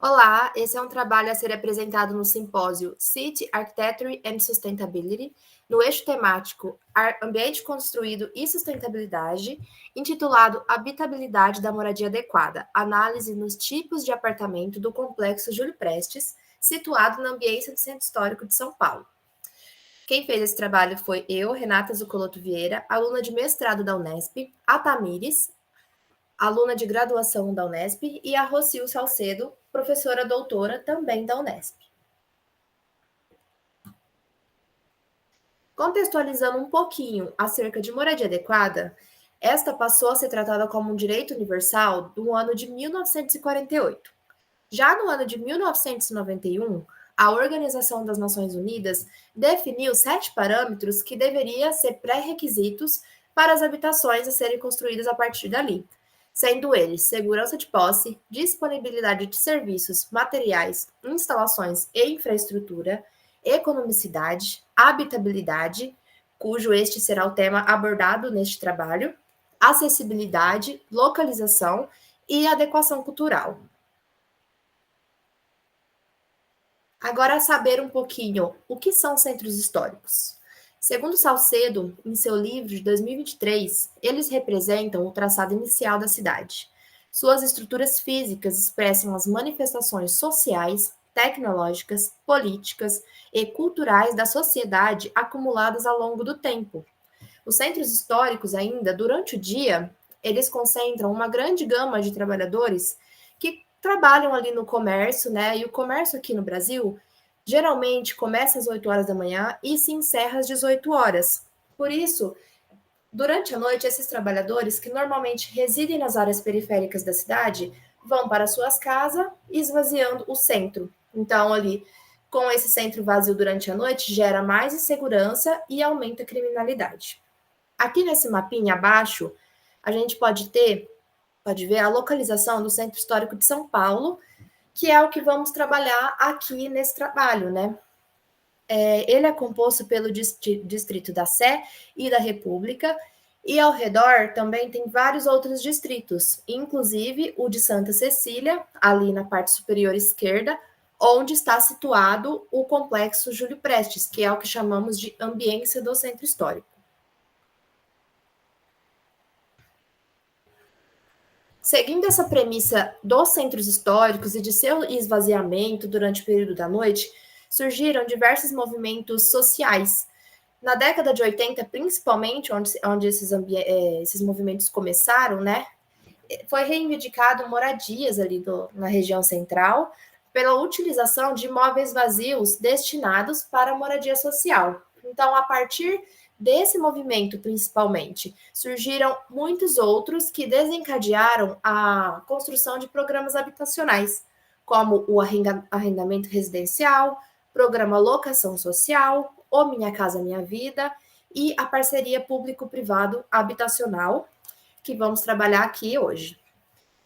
Olá, esse é um trabalho a ser apresentado no simpósio City Architecture and Sustainability, no eixo temático Ambiente Construído e Sustentabilidade, intitulado Habitabilidade da Moradia Adequada, análise nos tipos de apartamento do Complexo Júlio Prestes, situado na ambiência do Centro Histórico de São Paulo. Quem fez esse trabalho foi eu, Renata Zucoloto Vieira, aluna de mestrado da Unesp, a Tamires, aluna de graduação da Unesp, e a Rocio Salcedo, professora doutora também da Unesp. Contextualizando um pouquinho acerca de moradia adequada, esta passou a ser tratada como um direito universal do ano de 1948. Já no ano de 1991, a Organização das Nações Unidas definiu 7 parâmetros que deveriam ser pré-requisitos para as habitações a serem construídas a partir dali, sendo eles segurança de posse, disponibilidade de serviços, materiais, instalações e infraestrutura, economicidade, habitabilidade, cujo este será o tema abordado neste trabalho, acessibilidade, localização e adequação cultural. Agora, saber um pouquinho o que são centros históricos. Segundo Salcedo, em seu livro de 2023, eles representam o traçado inicial da cidade. Suas estruturas físicas expressam as manifestações sociais, tecnológicas, políticas e culturais da sociedade acumuladas ao longo do tempo. Os centros históricos, ainda, durante o dia, eles concentram uma grande gama de trabalhadores que trabalham ali no comércio, né? E o comércio aqui no Brasil geralmente começa às 8 horas da manhã e se encerra às 18 horas. Por isso, durante a noite, esses trabalhadores, que normalmente residem nas áreas periféricas da cidade, vão para suas casas, esvaziando o centro. Então, ali, com esse centro vazio durante a noite, gera mais insegurança e aumenta a criminalidade. Aqui nesse mapinha abaixo, a gente pode ver a localização do Centro Histórico de São Paulo, que é o que vamos trabalhar aqui nesse trabalho, né? Ele é composto pelo distrito da Sé e da República, e ao redor também tem vários outros distritos, inclusive o de Santa Cecília, ali na parte superior esquerda, onde está situado o Complexo Júlio Prestes, que é o que chamamos de ambiência do Centro Histórico. Seguindo essa premissa dos centros históricos e de seu esvaziamento durante o período da noite, surgiram diversos movimentos sociais. Na década de 80, principalmente, onde esses movimentos começaram, né, foi reivindicado moradias ali na região central pela utilização de imóveis vazios destinados para moradia social. Então, a partir desse movimento, principalmente, surgiram muitos outros que desencadearam a construção de programas habitacionais, como o arrendamento residencial, programa locação social, o Minha Casa Minha Vida e a parceria público-privado habitacional, que vamos trabalhar aqui hoje.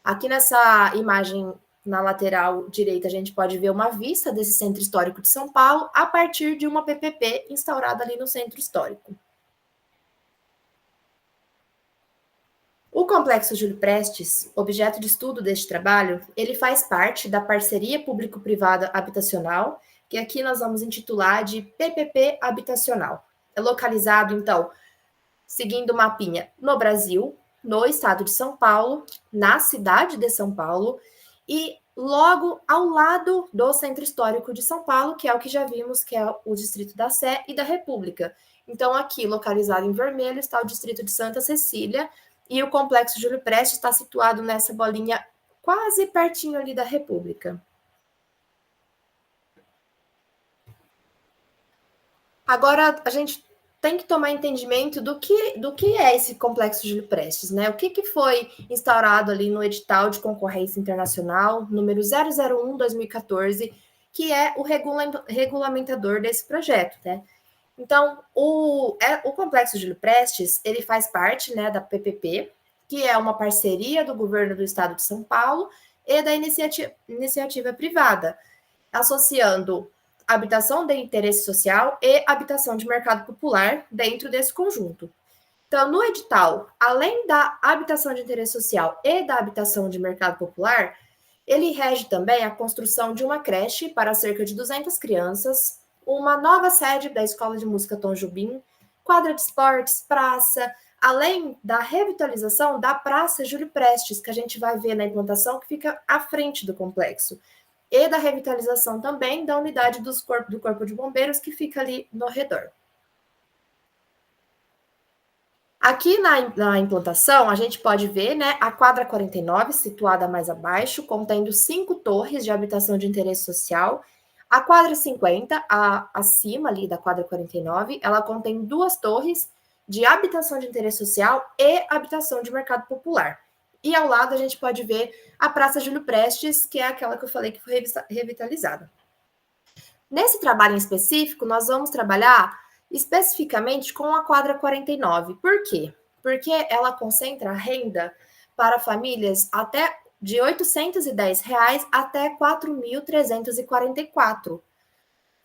Aqui nessa imagem na lateral direita, a gente pode ver uma vista desse centro histórico de São Paulo a partir de uma PPP instaurada ali no centro histórico. O Complexo Júlio Prestes, objeto de estudo deste trabalho, ele faz parte da Parceria Público-Privada Habitacional, que aqui nós vamos intitular de PPP Habitacional. É localizado, então, seguindo o mapinha, no Brasil, no estado de São Paulo, na cidade de São Paulo, e logo ao lado do Centro Histórico de São Paulo, que é o que já vimos, que é o Distrito da Sé e da República. Então, aqui, localizado em vermelho, está o Distrito de Santa Cecília, e o Complexo Júlio Prestes está situado nessa bolinha quase pertinho ali da República. Agora, a gente tem que tomar entendimento do que é esse Complexo Júlio Prestes, né? O que foi instaurado ali no edital de concorrência internacional, número 001/2014, que é o regulamentador desse projeto, né? Então, o Complexo Júlio Prestes, ele faz parte, né, da PPP, que é uma parceria do governo do estado de São Paulo e da iniciativa privada, associando habitação de interesse social e habitação de mercado popular dentro desse conjunto. Então, no edital, além da habitação de interesse social e da habitação de mercado popular, Ele rege também a construção de uma creche para cerca de 200 crianças, uma nova sede da Escola de Música Tom Jobim, quadra de esportes, praça, além da revitalização da Praça Júlio Prestes, que a gente vai ver na implantação, que fica à frente do complexo, e da revitalização também da unidade do Corpo de Bombeiros, que fica ali no redor. Aqui na implantação, a gente pode ver, né, a quadra 49, situada mais abaixo, contendo 5 torres de habitação de interesse social. A quadra 50, acima ali da quadra 49, ela contém 2 torres de habitação de interesse social e habitação de mercado popular. E ao lado a gente pode ver a Praça Júlio Prestes, que é aquela que eu falei que foi revitalizada. Nesse trabalho em específico, nós vamos trabalhar especificamente com a quadra 49. Por quê? Porque ela concentra a renda para famílias até de R$ 810 até R$ 4.344.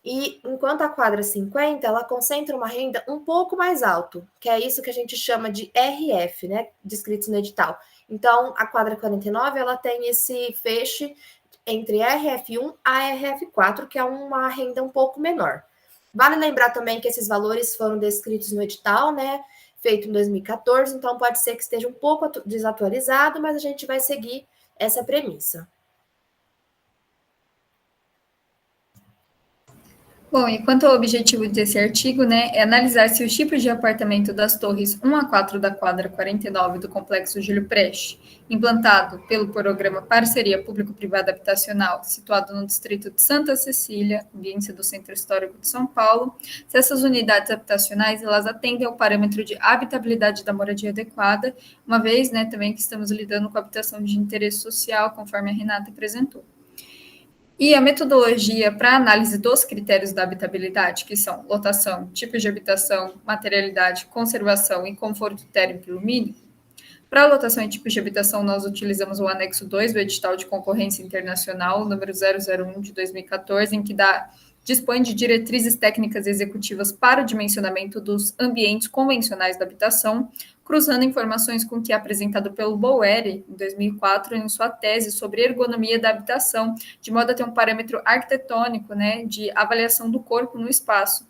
E enquanto a quadra 50, ela concentra uma renda um pouco mais alto, que é isso que a gente chama de RF, né, descrito no edital. Então, a quadra 49, ela tem esse feixe entre RF1 a RF4, que é uma renda um pouco menor. Vale lembrar também que esses valores foram descritos no edital, né, feito em 2014, então pode ser que esteja um pouco desatualizado, mas a gente vai seguir essa premissa. Bom, e quanto ao objetivo desse artigo, né, é analisar se os tipos de apartamento das torres 1 a 4 da quadra 49 do complexo Júlio Prestes, implantado pelo programa Parceria Público-Privada Habitacional, situado no distrito de Santa Cecília, ambiente do Centro Histórico de São Paulo, se essas unidades habitacionais elas atendem ao parâmetro de habitabilidade da moradia adequada, uma vez, né, também que estamos lidando com habitação de interesse social, conforme a Renata apresentou. E a metodologia para análise dos critérios da habitabilidade, que são lotação, tipos de habitação, materialidade, conservação e conforto térmico e lumínico. Para a lotação e tipos de habitação, nós utilizamos o anexo 2 do edital de concorrência internacional, número 001 de 2014, em que dispõe de diretrizes técnicas executivas para o dimensionamento dos ambientes convencionais da habitação, cruzando informações com o que é apresentado pelo Boeri, em 2004, em sua tese sobre ergonomia da habitação, de modo a ter um parâmetro arquitetônico, né, de avaliação do corpo no espaço.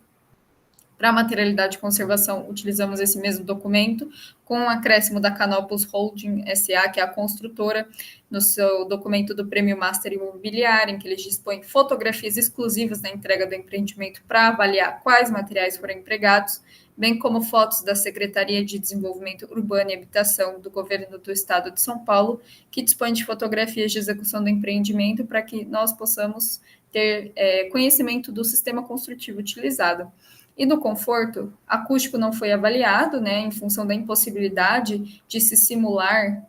Para a materialidade e conservação, utilizamos esse mesmo documento, com o acréscimo da Canopus Holding SA, que é a construtora, no seu documento do Prêmio Master Imobiliário, em que eles dispõem fotografias exclusivas da entrega do empreendimento para avaliar quais materiais foram empregados, bem como fotos da Secretaria de Desenvolvimento Urbano e Habitação do Governo do Estado de São Paulo, que dispõe de fotografias de execução do empreendimento para que nós possamos ter conhecimento do sistema construtivo utilizado. E no conforto, acústico não foi avaliado, né, em função da impossibilidade de se simular,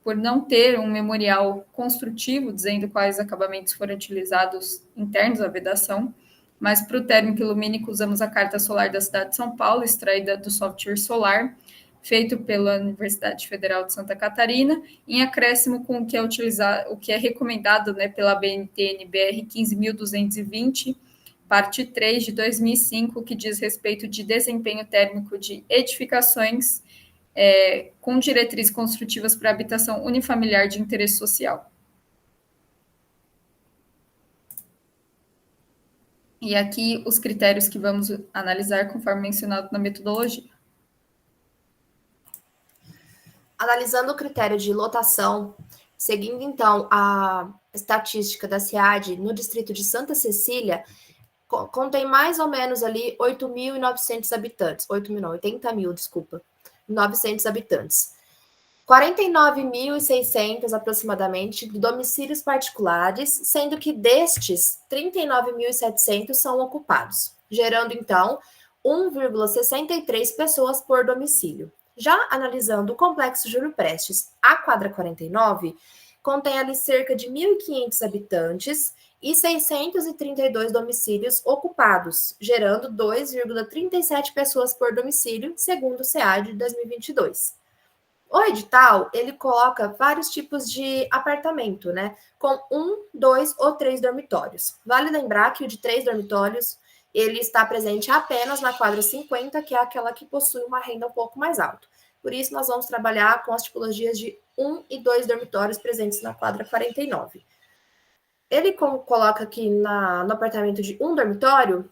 por não ter um memorial construtivo dizendo quais acabamentos foram utilizados internos à vedação, mas para o térmico e lumínico usamos a Carta Solar da cidade de São Paulo, extraída do software Solar, feito pela Universidade Federal de Santa Catarina, em acréscimo com o que é utilizado, o que é recomendado, né, pela BNT-NBR 15.220, parte 3 de 2005, que diz respeito de desempenho térmico de edificações com diretrizes construtivas para habitação unifamiliar de interesse social. E aqui os critérios que vamos analisar conforme mencionado na metodologia. Analisando o critério de lotação, seguindo então a estatística da SEAD no distrito de Santa Cecília, contém mais ou menos ali 8.900 habitantes, 900 habitantes. 49.600 aproximadamente de domicílios particulares, sendo que destes, 39.700 são ocupados, gerando então 1,63 pessoas por domicílio. Já analisando o complexo Júlio Prestes, a quadra 49 contém ali cerca de 1.500 habitantes e 632 domicílios ocupados, gerando 2,37 pessoas por domicílio, segundo o SEAD de 2022. O edital, ele coloca vários tipos de apartamento, né? Com 1, 2 ou 3 dormitórios. Vale lembrar que o de 3 dormitórios, ele está presente apenas na quadra 50, que é aquela que possui uma renda um pouco mais alta. Por isso, nós vamos trabalhar com as tipologias de 1 e 2 dormitórios presentes na quadra 49. Ele coloca aqui no apartamento de 1 dormitório,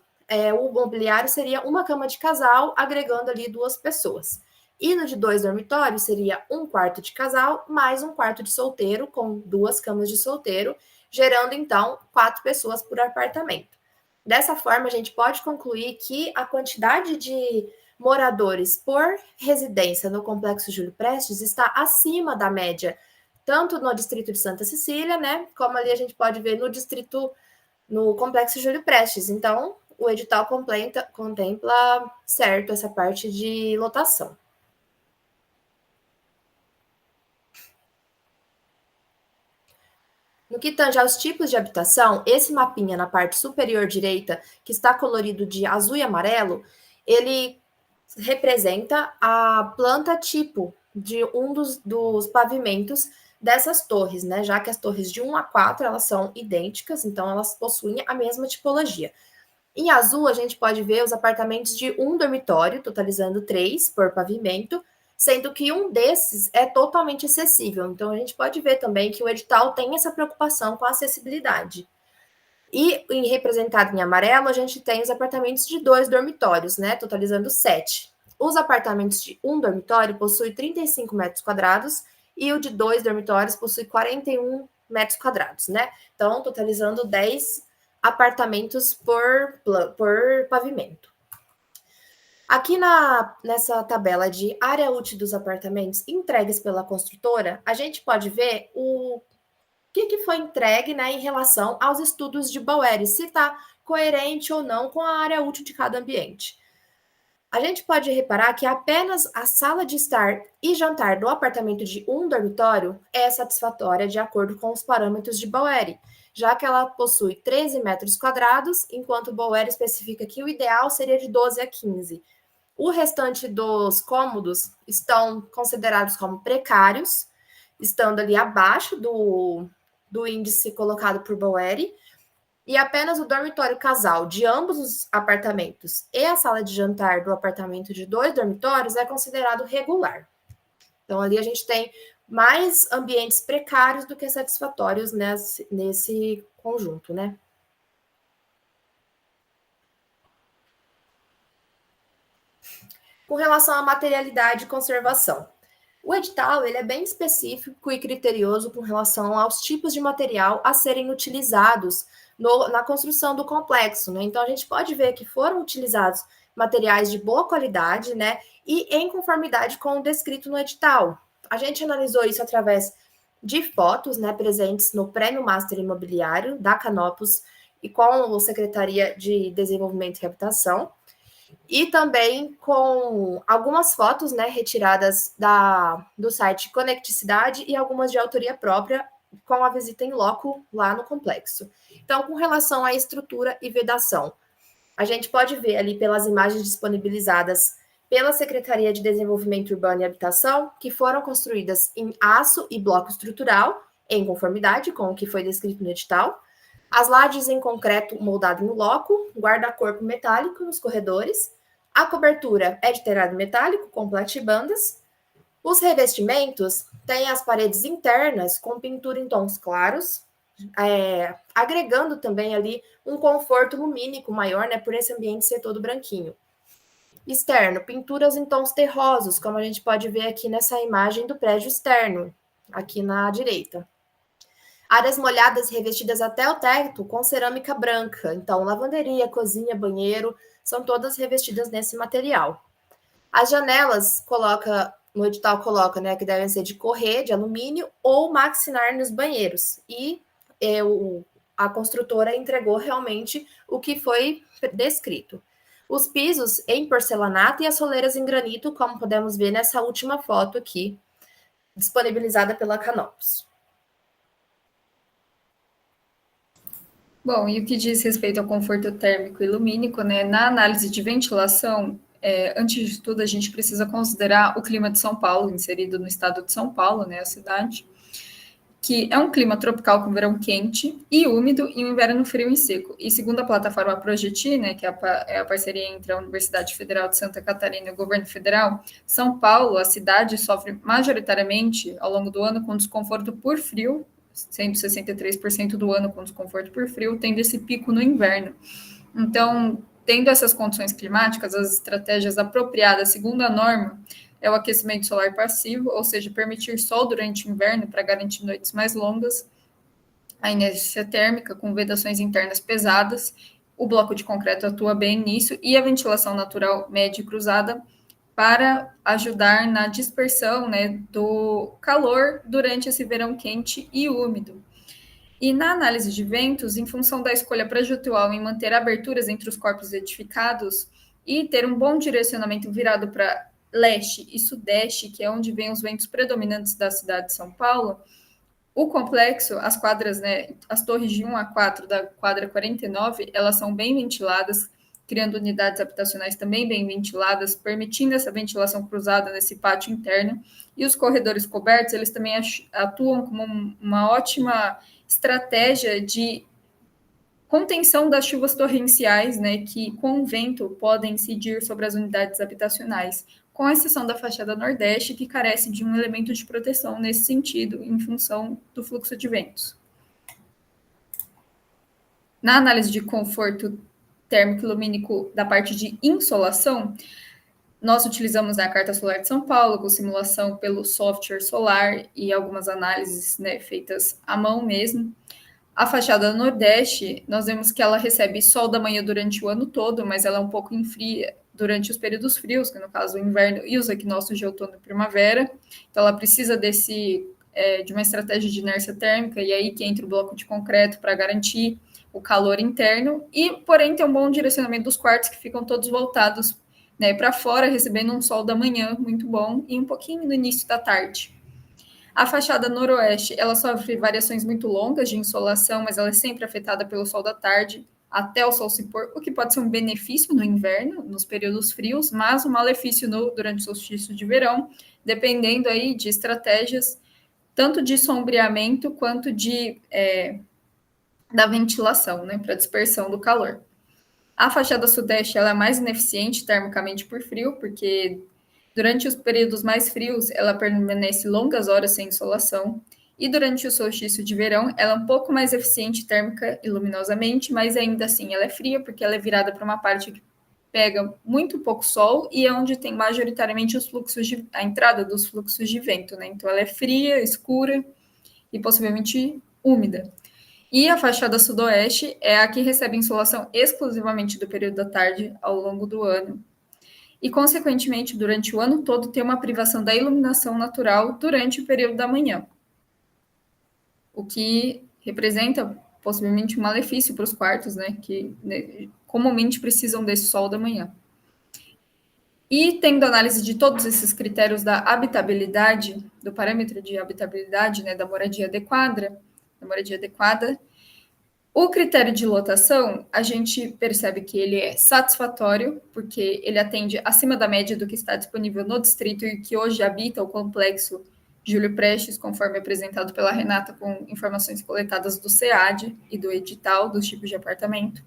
o mobiliário seria uma cama de casal, agregando ali 2 pessoas. E no de 2 dormitórios seria um quarto de casal, mais um quarto de solteiro, com 2 camas de solteiro, gerando, então, 4 pessoas por apartamento. Dessa forma, a gente pode concluir que a quantidade de moradores por residência no Complexo Júlio Prestes está acima da média, tanto no distrito de Santa Cecília, né, como ali a gente pode ver no Complexo Júlio Prestes. Então, o edital contempla certo essa parte de lotação. No que tange aos tipos de habitação, esse mapinha na parte superior direita, que está colorido de azul e amarelo, ele representa a planta tipo de um dos pavimentos dessas torres, né? Já que as torres de 1 a 4, elas são idênticas, então elas possuem a mesma tipologia. Em azul, a gente pode ver os apartamentos de 1 dormitório, totalizando 3 por pavimento, sendo que um desses é totalmente acessível. Então, a gente pode ver também que o edital tem essa preocupação com a acessibilidade. E representado em amarelo, a gente tem os apartamentos de 2 dormitórios, né, totalizando 7. Os apartamentos de 1 dormitório possuem 35 metros quadrados e o de 2 dormitórios possui 41 metros quadrados, né? Então, totalizando 10 apartamentos por pavimento. Aqui nessa tabela de área útil dos apartamentos entregues pela construtora, a gente pode ver o que foi entregue, né, em relação aos estudos de Bowery, se está coerente ou não com a área útil de cada ambiente. A gente pode reparar que apenas a sala de estar e jantar do apartamento de 1 dormitório é satisfatória de acordo com os parâmetros de Bowery, já que ela possui 13 metros quadrados, enquanto Bowery especifica que o ideal seria de 12 a 15. O restante dos cômodos estão considerados como precários, estando ali abaixo do índice colocado por Bowery, e apenas o dormitório casal de ambos os apartamentos e a sala de jantar do apartamento de 2 dormitórios é considerado regular. Então, ali a gente tem mais ambientes precários do que satisfatórios nesse conjunto, né? Com relação à materialidade e conservação. O edital ele é bem específico e criterioso com relação aos tipos de material a serem utilizados na construção do complexo, né? Então, a gente pode ver que foram utilizados materiais de boa qualidade, né? E em conformidade com o descrito no edital. A gente analisou isso através de fotos, né, presentes no Prêmio Master Imobiliário da Canopus e com a Secretaria de Desenvolvimento e Habitação, e também com algumas fotos, né, retiradas do site Conecticidade e algumas de autoria própria, com a visita em loco lá no complexo. Então, com relação à estrutura e vedação, a gente pode ver ali pelas imagens disponibilizadas pela Secretaria de Desenvolvimento Urbano e Habitação, que foram construídas em aço e bloco estrutural, em conformidade com o que foi descrito no edital, as lajes em concreto moldado em loco, guarda-corpo metálico nos corredores, a cobertura é de telhado metálico com platibandas, os revestimentos têm as paredes internas com pintura em tons claros, agregando também ali um conforto lumínico maior, né, por esse ambiente ser todo branquinho. Externo, pinturas em tons terrosos, como a gente pode ver aqui nessa imagem do prédio externo, aqui na direita. Áreas molhadas revestidas até o teto com cerâmica branca. Então, lavanderia, cozinha, banheiro, são todas revestidas nesse material. As janelas no edital coloca, né, que devem ser de correr, de alumínio ou maxinar nos banheiros. E a construtora entregou realmente o que foi descrito. Os pisos em porcelanato e as soleiras em granito, como podemos ver nessa última foto aqui, disponibilizada pela Canopus. Bom, e o que diz respeito ao conforto térmico e lumínico, né? Na análise de ventilação, antes de tudo, a gente precisa considerar o clima de São Paulo, inserido no estado de São Paulo, né, a cidade. que é um clima tropical com verão quente e úmido e um inverno frio e seco. E segundo a plataforma Progeti, né, que é a parceria entre a Universidade Federal de Santa Catarina e o governo federal, São Paulo, a cidade, sofre majoritariamente ao longo do ano com desconforto por frio, sendo 63% do ano com desconforto por frio, tendo esse pico no inverno. Então, tendo essas condições climáticas, as estratégias apropriadas segundo a norma é o aquecimento solar passivo, ou seja, permitir sol durante o inverno para garantir noites mais longas, a inércia térmica com vedações internas pesadas, o bloco de concreto atua bem nisso, e a ventilação natural média e cruzada para ajudar na dispersão, né, do calor durante esse verão quente e úmido. E na análise de ventos, em função da escolha projetual em manter aberturas entre os corpos edificados e ter um bom direcionamento virado para leste e sudeste, que é onde vêm os ventos predominantes da cidade de São Paulo, o complexo, as quadras, né, as torres de 1 a 4 da quadra 49, elas são bem ventiladas, criando unidades habitacionais também bem ventiladas, permitindo essa ventilação cruzada nesse pátio interno. E os corredores cobertos, eles também atuam como uma ótima estratégia de contenção das chuvas torrenciais, né, que com o vento podem incidir sobre as unidades habitacionais, com exceção da fachada nordeste, que carece de um elemento de proteção nesse sentido, em função do fluxo de ventos. Na análise de conforto térmico lumínico da parte de insolação, nós utilizamos a Carta Solar de São Paulo, com simulação pelo software solar e algumas análises, né, feitas à mão mesmo. A fachada nordeste, nós vemos que ela recebe sol da manhã durante o ano todo, mas ela é um pouco fria durante os períodos frios, que no caso o inverno e os equinócios de outono e primavera. Então ela precisa de uma estratégia de inércia térmica, e aí que entra o bloco de concreto para garantir o calor interno, e porém tem um bom direcionamento dos quartos, que ficam todos voltados, né, para fora, recebendo um sol da manhã muito bom e um pouquinho no início da tarde. A fachada noroeste, ela sofre variações muito longas de insolação, mas ela é sempre afetada pelo sol da tarde até o sol se pôr, o que pode ser um benefício no inverno, nos períodos frios, mas um malefício durante o solstício de verão, dependendo aí de estratégias tanto de sombreamento quanto da ventilação, né, para dispersão do calor. A fachada sudeste, ela é mais ineficiente termicamente por frio, porque durante os períodos mais frios, ela permanece longas horas sem insolação, e durante o solstício de verão, ela é um pouco mais eficiente térmica e luminosamente, mas ainda assim ela é fria, porque ela é virada para uma parte que pega muito pouco sol e é onde tem majoritariamente a entrada dos fluxos de vento, né? Então ela é fria, escura e possivelmente úmida. E a fachada sudoeste é a que recebe insolação exclusivamente do período da tarde ao longo do ano. E, consequentemente, durante o ano todo, tem uma privação da iluminação natural durante o período da manhã, o que representa possivelmente um malefício para os quartos, né, que comumente precisam desse sol da manhã. E tendo análise de todos esses critérios da habitabilidade, do parâmetro de habitabilidade, né, da moradia adequada, o critério de lotação, a gente percebe que ele é satisfatório, porque ele atende acima da média do que está disponível no distrito e que hoje habita o complexo Júlio Prestes, conforme apresentado pela Renata, com informações coletadas do SEAD e do edital dos tipos de apartamento.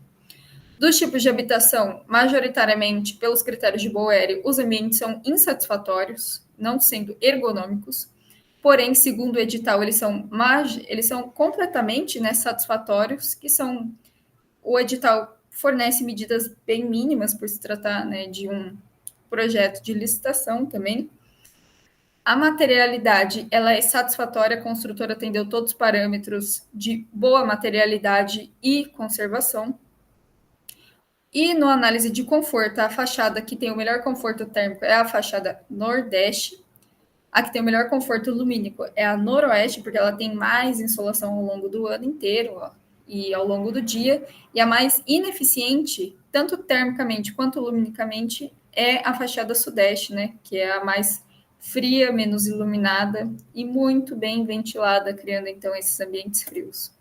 Dos tipos de habitação, majoritariamente, pelos critérios de Boeri, os ambientes são insatisfatórios, não sendo ergonômicos. Porém, segundo o edital, eles são completamente, né, satisfatórios, o edital fornece medidas bem mínimas por se tratar, né, de um projeto de licitação também. A materialidade, ela é satisfatória, a construtora atendeu todos os parâmetros de boa materialidade e conservação. E no análise de conforto, a fachada que tem o melhor conforto térmico é a fachada nordeste. A que tem o melhor conforto lumínico é a noroeste, porque ela tem mais insolação ao longo do ano inteiro e ao longo do dia. E a mais ineficiente, tanto termicamente quanto luminicamente, é a fachada sudeste, né? Que é a mais fria, menos iluminada e muito bem ventilada, criando então esses ambientes frios.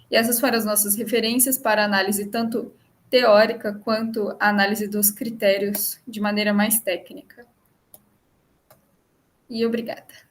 E essas foram as nossas referências para análise tanto teórica quanto a análise dos critérios de maneira mais técnica. E obrigada.